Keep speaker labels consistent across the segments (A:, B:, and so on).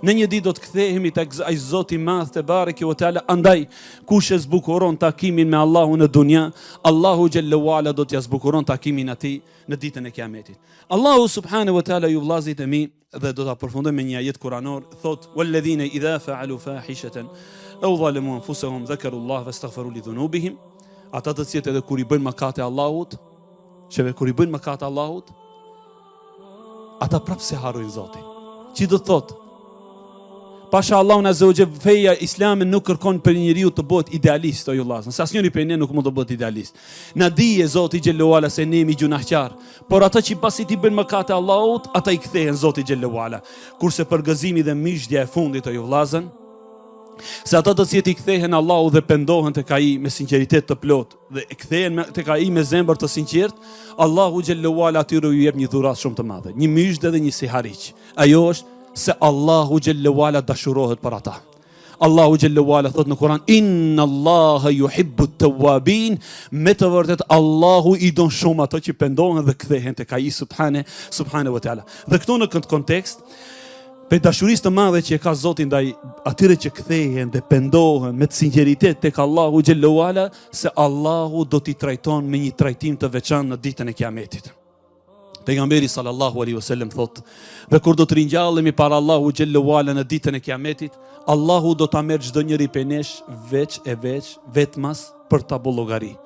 A: Në një ditë do të kthehemi tek ai Zoti i Madh te bareke ve teala. Andaj kush e zbukuron takimin me Allahun në dunja, Allahu xhallahu ala do t'ja zbukuron takimin atij në ditën e Kiametit. Allahu subhanahu wa taala, ju vllazit e mi, dhe do ta përfundojmë me një ajet kuranor, thot: "Walladhina idha fa'alu fahishatan aw zalamu anfusahum dhakaru Allah wastaghfiru li dhunubihim." Ata të cilët edhe kur i bëjnë mëkate Allahut, kur i bëjnë mëkate Allahut, ata prapë se harrojnë Zotin. Që do të thotë, pasha Allahun azza wa jall, feja islame nuk kërkon për njeriu të bëhet idealist, o ju vllazë. Se asnjëri prej ne nuk mund të bëhet idealist. Na dije Zoti xhallahu ala se ne jemi gjunahqar, por ata që pasi ti bëjnë mëkate Allahut, ata i kthehen Zoti xhallahu ala. Kurse për gëzimi dhe mishdja e fundit, o ju vllazën, se ata të cilët i kthehen Allahu dhe pendohen tek ai me sinqeritet të plot dhe e kthehen tek ai me zemër të sinqert, Allahu xhallahu ala atyre ju jep një dhuratë shumë të madhe, një myshdë dhe një sihariq. Ajo është se Allahu xhallahu ala dashurohet për ata. Allahu xhallahu ala thot në Kur'an: "Inna Allaha yuhibbu at-tawwabin." Me të vërtet Allahu i don shumë ato që pendohen dhe kthehen tek ai subhanahu wa taala. Dhe këtu në këtë kontekst, për dashurisë të madhe që e ka Zoti ndaj atyre që kthehen dhe pendohen me sinqeritet tek Allahu xhallahu ala, se Allahu do t'i trajton me një trajtim të veçantë në ditën e Kiametit. Pejgamberi sallallahu alaihi wasallam thot: "Dhe kur do të ringjallemi para Allahu xhallahu ala në ditën e Kiametit, Allahu do ta merr çdo njeri prej nesh vetmas për ta bë llogari."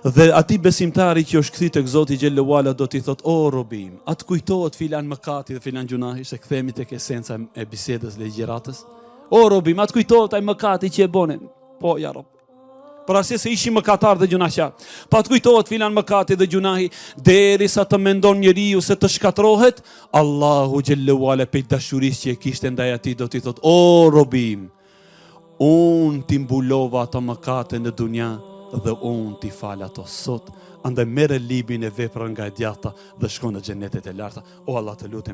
A: Dhe atij besimtari që është kthy tek Zoti xhallahu ala do t'i thot: "O robim, atë kujtohet filan mëkati dhe filan gjunahi?" Se kthehemi tek esenca e bisedës legjeratës. "O robim, atë kujtohet ai mëkati që e bonin?" "Po, ja rob." Por arsye se ishim mëkatar dhe gjunaqar. Pa të kujtohet filan mëkati dhe gjunahi, derisa të mendon njeriu se të shkatrohet, Allahu xhallahu ala pe dashurisë që e kishte ndaj atij do t'i thot: "O robim, unë ti mbulova ato mëkate në dunja dhe unë ti fal ato sot. Andaj merre librin e veprave nga e djatha dhe shko në xhenetet e larta." O Allah, të lutem